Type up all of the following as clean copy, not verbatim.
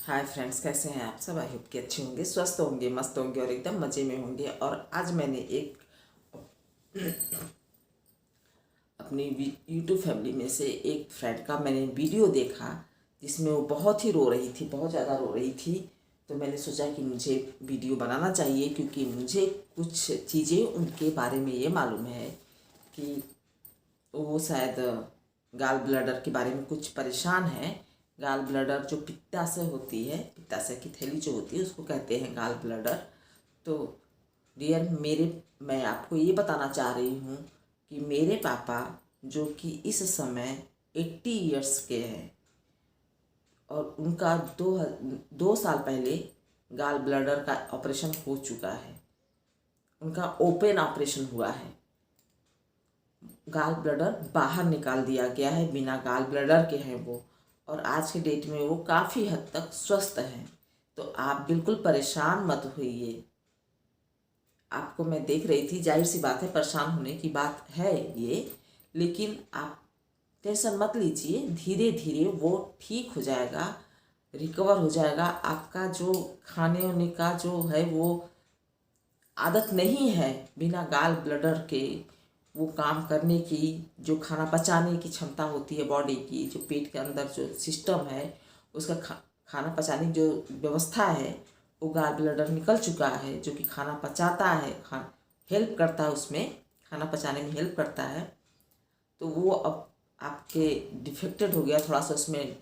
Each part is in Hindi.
हाय फ्रेंड्स, कैसे हैं आप सब। आई होप कि अच्छे होंगे, स्वस्थ होंगे, मस्त होंगे और एकदम मज़े में होंगे। और आज मैंने एक अपनी यूट्यूब फैमिली में से एक फ्रेंड का मैंने वीडियो देखा जिसमें वो बहुत ही रो रही थी, बहुत ज़्यादा रो रही थी। तो मैंने सोचा कि मुझे वीडियो बनाना चाहिए, क्योंकि मुझे कुछ चीज़ें उनके बारे में ये मालूम है कि वो शायद गाल ब्लडर के बारे में कुछ परेशान है। गाल ब्लडर जो पित्ताशय होती है, पित्ताशय की थैली जो होती है, उसको कहते हैं गाल ब्लडर। तो डियर मैं आपको ये बताना चाह रही हूँ कि मेरे पापा, जो कि इस समय 80 ईयर्स के हैं, और उनका 2 साल पहले गाल ब्लडर का ऑपरेशन हो चुका है। उनका ओपन ऑपरेशन हुआ है, गाल ब्लडर बाहर निकाल दिया गया है, बिना गाल ब्लडर के हैं वो। और आज के डेट में वो काफ़ी हद तक स्वस्थ हैं। तो आप बिल्कुल परेशान मत होइए। आपको मैं देख रही थी, जाहिर सी बात है परेशान होने की बात है ये, लेकिन आप टेंशन मत लीजिए। धीरे धीरे वो ठीक हो जाएगा, रिकवर हो जाएगा। आपका जो खाने वाने का जो है वो आदत नहीं है बिना गाल ब्लडर के वो काम करने की, जो खाना पचाने की क्षमता होती है बॉडी की, जो पेट के अंदर जो सिस्टम है उसका खाना पचाने की जो व्यवस्था है, वो गाल ब्लडर निकल चुका है, जो कि खाना पचाता है, हेल्प करता है, उसमें खाना पचाने में हेल्प करता है। तो वो अब आपके डिफेक्टेड हो गया थोड़ा सा, उसमें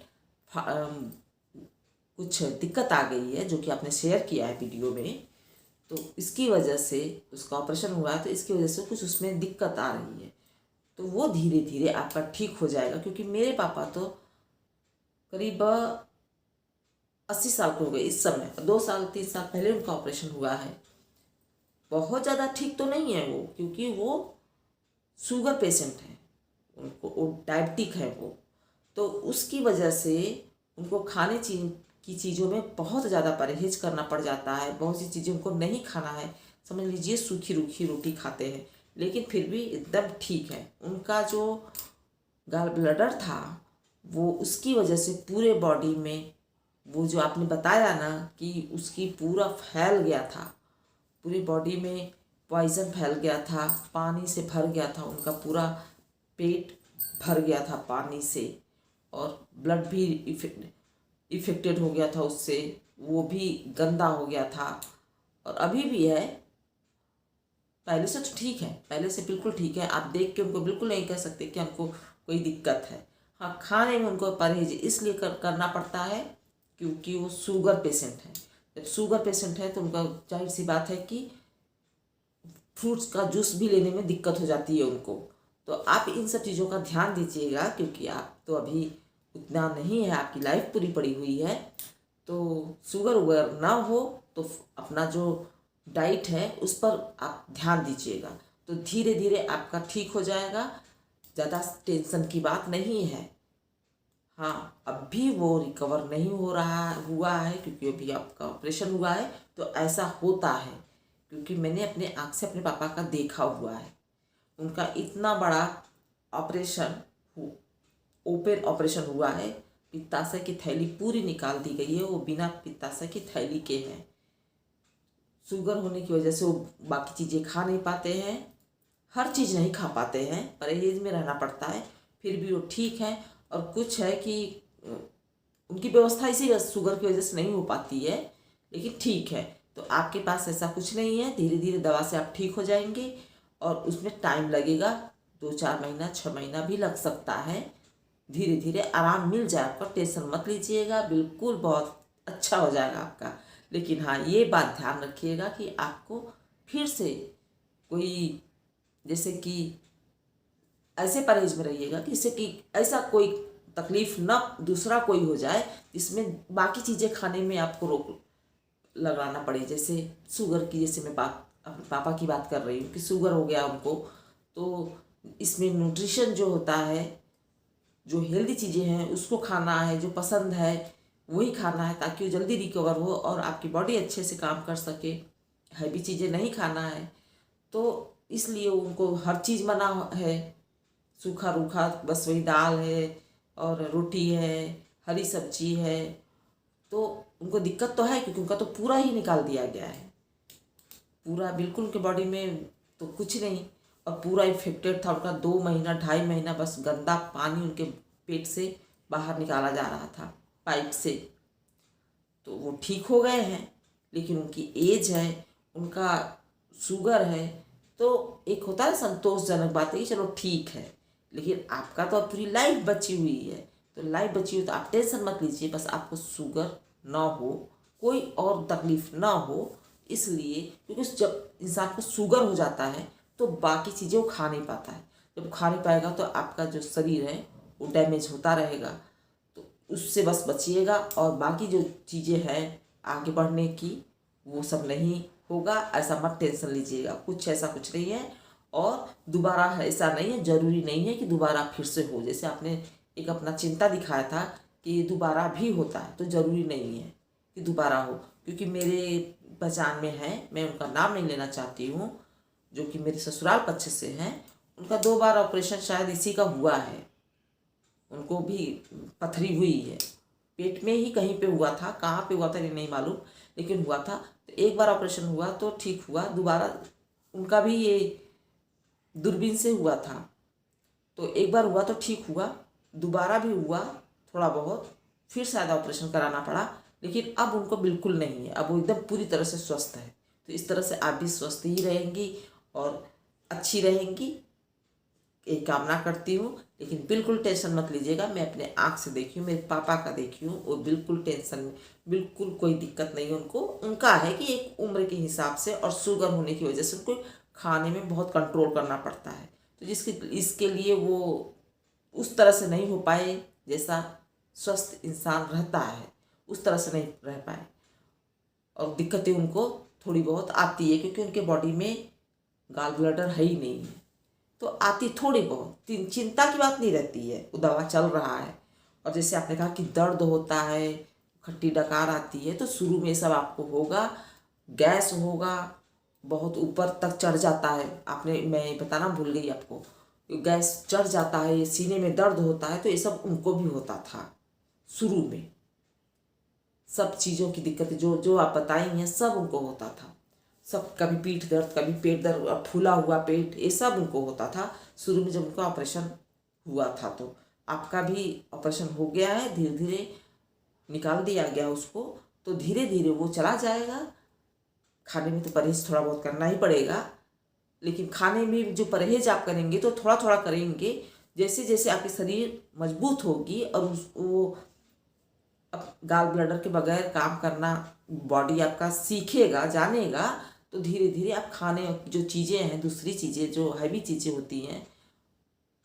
कुछ दिक्कत आ गई है, जो कि आपने शेयर किया है वीडियो में। तो इसकी वजह से उसका ऑपरेशन हुआ है, तो इसकी वजह से कुछ उसमें दिक्कत आ रही है। तो वो धीरे धीरे आपका ठीक हो जाएगा, क्योंकि मेरे पापा तो करीब 80 साल के हो गए इस समय। 2 साल 3 साल पहले उनका ऑपरेशन हुआ है। बहुत ज़्यादा ठीक तो नहीं है वो, क्योंकि वो शुगर पेशेंट है, उनको वो डायबिटिक है वो। तो उसकी वजह से उनको खाने की चीज़ों में बहुत ज़्यादा परहेज करना पड़ जाता है। बहुत सी चीज़ें उनको नहीं खाना है, समझ लीजिए सूखी रूखी रोटी खाते हैं, लेकिन फिर भी एकदम ठीक है। उनका जो गाल ब्लडर था वो उसकी वजह से पूरे बॉडी में, वो जो आपने बताया ना कि उसकी पूरा फैल गया था, पूरी बॉडी में पॉइजन फैल गया था, पानी से भर गया था, उनका पूरा पेट भर गया था पानी से, और ब्लड भी इफेक्टेड हो गया था उससे, वो भी गंदा हो गया था। और अभी भी है, पहले से तो ठीक है, पहले से बिल्कुल ठीक है। आप देख के उनको बिल्कुल नहीं कह सकते कि हमको कोई दिक्कत है। हाँ, खाने में उनको परहेज इसलिए करना पड़ता है क्योंकि वो शुगर पेशेंट है। जब शुगर पेशेंट है तो उनका जाहिर सी बात है कि फ्रूट्स का जूस भी लेने में दिक्कत हो जाती है उनको। तो आप इन सब चीज़ों का ध्यान दीजिएगा, क्योंकि आप तो अभी उतना नहीं है, आपकी लाइफ पूरी पड़ी हुई है। तो शुगर वगैरह ना हो तो अपना जो डाइट है उस पर आप ध्यान दीजिएगा। तो धीरे धीरे आपका ठीक हो जाएगा, ज़्यादा टेंशन की बात नहीं है। हाँ, अब भी वो रिकवर नहीं हो रहा हुआ है, क्योंकि अभी आपका ऑपरेशन हुआ है। तो ऐसा होता है, क्योंकि मैंने अपने आँख से अपने पापा का देखा हुआ है। उनका इतना बड़ा ऑपरेशन, ओपन ऑपरेशन हुआ है, पित्ताशय की थैली पूरी निकाल दी गई है, वो बिना पित्ताशय की थैली के हैं। शुगर होने की वजह से वो बाकी चीज़ें खा नहीं पाते हैं, हर चीज़ नहीं खा पाते हैं, परहेज में रहना पड़ता है, फिर भी वो ठीक है। और कुछ है कि उनकी व्यवस्था इसी शुगर की वजह से नहीं हो पाती है, लेकिन ठीक है। तो आपके पास ऐसा कुछ नहीं है, धीरे धीरे दवा से आप ठीक हो जाएंगे। और उसमें टाइम लगेगा, 2-4 महीना 6 महीना भी लग सकता है। धीरे धीरे आराम मिल जाए आपका, टेंशन मत लीजिएगा, बिल्कुल बहुत अच्छा हो जाएगा आपका। लेकिन हाँ, ये बात ध्यान रखिएगा कि आपको फिर से कोई, जैसे कि ऐसे परहेज में रहिएगा कि इससे कि ऐसा कोई तकलीफ ना दूसरा कोई हो जाए जिसमें बाकी चीज़ें खाने में आपको रोक लगाना पड़े। जैसे शुगर की, जैसे मैं अपने पापा की बात कर रही हूँ कि शुगर हो गया उनको, तो इसमें न्यूट्रिशन जो होता है, जो हेल्दी चीज़ें हैं उसको खाना है, जो पसंद है वही खाना है, ताकि वो जल्दी रिकवर हो और आपकी बॉडी अच्छे से काम कर सके। हैवी चीज़ें नहीं खाना है। तो इसलिए उनको हर चीज़ मना है, सूखा रूखा बस वही दाल है और रोटी है, हरी सब्जी है, तो उनको दिक्कत तो है क्योंकि उनका तो पूरा ही निकाल दिया गया है, पूरा बिल्कुल उनके बॉडी में तो कुछ नहीं, और पूरा इन्फेक्टेड था उनका। 2 महीना 2.5 महीना बस गंदा पानी उनके पेट से बाहर निकाला जा रहा था पाइप से। तो वो ठीक हो गए हैं, लेकिन उनकी एज है, उनका शुगर है, तो एक होता है संतोषजनक बात है कि चलो ठीक है। लेकिन आपका तो अब पूरी लाइफ बची हुई है, तो लाइफ बची हुई तो आप टेंशन मत लीजिए, बस आपको शुगर ना हो, कोई और तकलीफ ना हो। इसलिए क्योंकि जब इंसान को शुगर हो जाता है तो बाकी चीज़ें वो खा नहीं पाता है। जब खा नहीं पाएगा तो आपका जो शरीर है वो डैमेज होता रहेगा, तो उससे बस बचिएगा। और बाकी जो चीज़ें हैं आगे बढ़ने की वो सब नहीं होगा, ऐसा मत टेंशन लीजिएगा, कुछ ऐसा कुछ नहीं है। और दोबारा ऐसा नहीं है, ज़रूरी नहीं है कि दोबारा फिर से हो। जैसे आपने एक अपना चिंता दिखाया था कि दोबारा भी होता है, तो ज़रूरी नहीं है कि दोबारा हो। क्योंकि मेरे पहचान में है, मैं उनका नाम नहीं लेना चाहती हूँ, जो कि मेरे ससुराल पक्ष से हैं, उनका 2 बार ऑपरेशन शायद इसी का हुआ है। उनको भी पथरी हुई है, पेट में ही कहीं पे हुआ था, कहाँ पे हुआ था ये नहीं मालूम, लेकिन हुआ था। तो एक बार ऑपरेशन हुआ तो ठीक हुआ, दोबारा उनका भी ये दूरबीन से हुआ था। तो एक बार हुआ तो ठीक हुआ, दोबारा भी हुआ थोड़ा बहुत, फिर शायद ऑपरेशन कराना पड़ा। लेकिन अब उनको बिल्कुल नहीं है, अब वो एकदम पूरी तरह से स्वस्थ है। तो इस तरह से आप भी स्वस्थ ही रहेंगी और अच्छी रहेंगी, ये कामना करती हूँ। लेकिन बिल्कुल टेंशन मत लीजिएगा, मैं अपने आँख से देखी हूँ, मेरे पापा का देखी हूँ, वो बिल्कुल टेंशन में, बिल्कुल कोई दिक्कत नहीं है उनको। उनका है कि एक उम्र के हिसाब से और शुगर होने की वजह से उनको खाने में बहुत कंट्रोल करना पड़ता है। तो इसके लिए वो उस तरह से नहीं हो पाए जैसा स्वस्थ इंसान रहता है, उस तरह से नहीं रह पाए। और दिक्कतें उनको थोड़ी बहुत आती है क्योंकि उनके बॉडी में गाल ब्लडर है ही नहीं है, तो आती थोड़ी बहुत, चिंता की बात नहीं रहती है, वो दवा चल रहा है। और जैसे आपने कहा कि दर्द होता है, खट्टी डकार आती है, तो शुरू में सब आपको होगा, गैस होगा, बहुत ऊपर तक चढ़ जाता है। आपने, मैं बताना भूल गई आपको, गैस चढ़ जाता है, सीने में दर्द होता है, तो ये सब उनको भी होता था शुरू में। सब चीज़ों की दिक्कतें जो जो आप बताई हैं सब उनको होता था, सब, कभी पीठ दर्द, कभी पेट दर्द, और फूला हुआ पेट, ये सब उनको होता था शुरू में जब उनका ऑपरेशन हुआ था। तो आपका भी ऑपरेशन हो गया है, धीरे धीरे निकाल दिया गया उसको, तो धीरे धीरे वो चला जाएगा। खाने में तो परहेज थोड़ा बहुत करना ही पड़ेगा, लेकिन खाने में जो परहेज आप करेंगे तो थोड़ा थोड़ा करेंगे, जैसे जैसे आपकी शरीर मजबूत होगी और वो अब गाल ब्लडर के बगैर काम करना बॉडी आपका सीखेगा, जानेगा, तो धीरे धीरे आप खाने जो चीज़ें हैं, दूसरी चीज़ें जो हैवी चीज़ें होती हैं,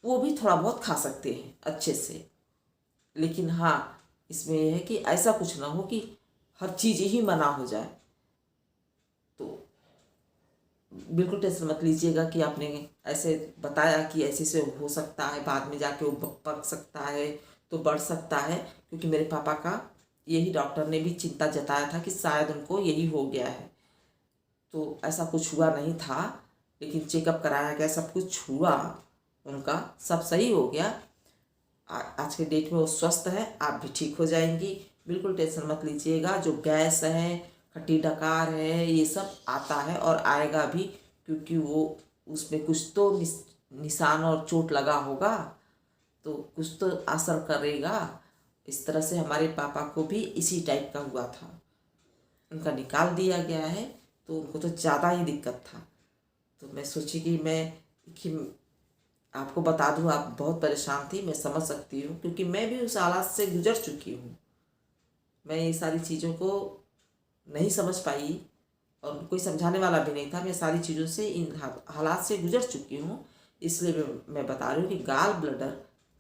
वो भी थोड़ा बहुत खा सकते हैं अच्छे से। लेकिन हाँ, इसमें यह है कि ऐसा कुछ ना हो कि हर चीज़ ही मना हो जाए। तो बिल्कुल टेंशन मत लीजिएगा कि आपने ऐसे बताया कि ऐसे से हो सकता है, बाद में जाके वो पक सकता है, तो बढ़ सकता है। क्योंकि मेरे पापा का यही डॉक्टर ने भी चिंता जताया था कि शायद उनको यही हो गया है। तो ऐसा कुछ हुआ नहीं था, लेकिन चेकअप कराया गया, सब कुछ हुआ, उनका सब सही हो गया। आज के डेट में वो स्वस्थ है, आप भी ठीक हो जाएंगी, बिल्कुल टेंशन मत लीजिएगा। जो गैस है, खट्टी डकार है, ये सब आता है और आएगा भी, क्योंकि वो उसमें कुछ तो निशान और चोट लगा होगा, तो कुछ तो असर करेगा। इस तरह से हमारे पापा को भी इसी टाइप का हुआ था, उनका निकाल दिया गया है, तो उनको तो ज़्यादा ही दिक्कत था। तो मैं सोची कि आपको बता दूं, आप बहुत परेशान थी, मैं समझ सकती हूँ, क्योंकि मैं भी उस हालात से गुजर चुकी हूँ। मैं ये सारी चीज़ों को नहीं समझ पाई और कोई समझाने वाला भी नहीं था, मैं सारी चीज़ों से, इन हालात से गुजर चुकी हूँ। इसलिए मैं बता रही हूँ कि गाल ब्लडर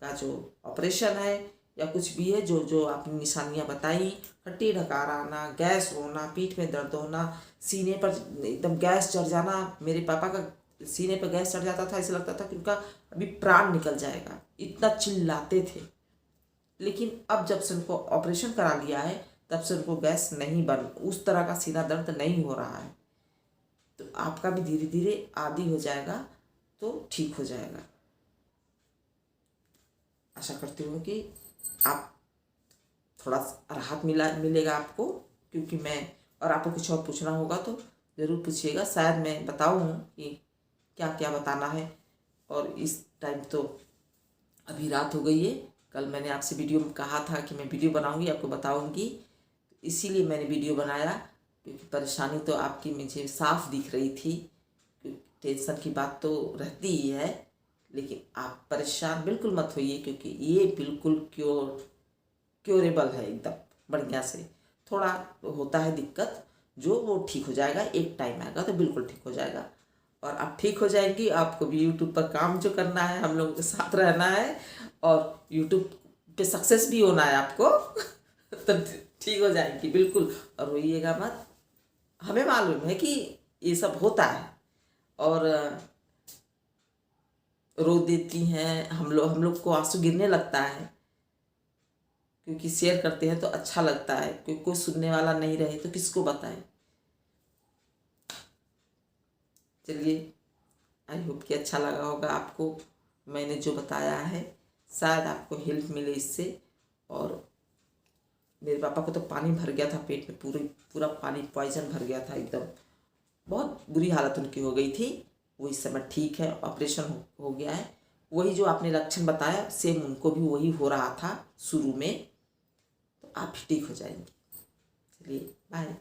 का जो ऑपरेशन है या कुछ भी है, जो जो आपने निशानियाँ बताई, खट्टी डकार आना, गैस होना, पीठ में दर्द होना, सीने पर एकदम गैस चढ़ जाना, मेरे पापा का सीने पर गैस चढ़ जाता था, ऐसा लगता था कि उनका अभी प्राण निकल जाएगा, इतना चिल्लाते थे। लेकिन अब जब से उनको ऑपरेशन करा लिया है, तब से उनको गैस नहीं बन, उस तरह का सीना दर्द नहीं हो रहा है। तो आपका भी धीरे धीरे आदी हो जाएगा, तो ठीक हो जाएगा। आशा करती हूँ कि आप थोड़ा राहत मिलेगा आपको, क्योंकि मैं, और आपको कुछ और पूछना होगा तो ज़रूर पूछिएगा, शायद मैं बताऊँ कि क्या क्या बताना है। और इस टाइम तो अभी रात हो गई है, कल मैंने आपसे वीडियो में कहा था कि मैं वीडियो बनाऊंगी, आपको बताऊंगी, इसीलिए मैंने वीडियो बनाया, क्योंकि परेशानी तो आपकी मुझे साफ दिख रही थी। टेंशन की बात तो रहती ही है, लेकिन आप परेशान बिल्कुल मत होइए, क्योंकि ये बिल्कुल क्योरेबल है एकदम बढ़िया से। थोड़ा होता है दिक्कत, जो वो ठीक हो जाएगा, एक टाइम आएगा तो बिल्कुल ठीक हो जाएगा। और आप ठीक हो जाएंगी, आपको भी यूट्यूब पर काम जो करना है, हम लोगों के साथ रहना है, और यूट्यूब पे सक्सेस भी होना है आपको तो ठीक हो जाएंगी बिल्कुल। और रोइएगा मत, हमें मालूम है कि ये सब होता है, और रो देती हैं हम लोग को आंसू गिरने लगता है, क्योंकि शेयर करते हैं तो अच्छा लगता है, क्योंकि कोई सुनने वाला नहीं रहे तो किसको बताएं। चलिए, आई होप कि अच्छा लगा होगा आपको मैंने जो बताया है, शायद आपको हेल्प मिले इससे। और मेरे पापा को तो पानी भर गया था पेट में, पूरा पानी पॉइजन भर गया था एकदम, बहुत बुरी हालत उनकी हो गई थी। वो इस समय ठीक है, ऑपरेशन हो गया है। वही जो आपने लक्षण बताया, सेम उनको भी वही हो रहा था शुरू में, तो आप भी ठीक हो जाएंगे। चलिए बाय।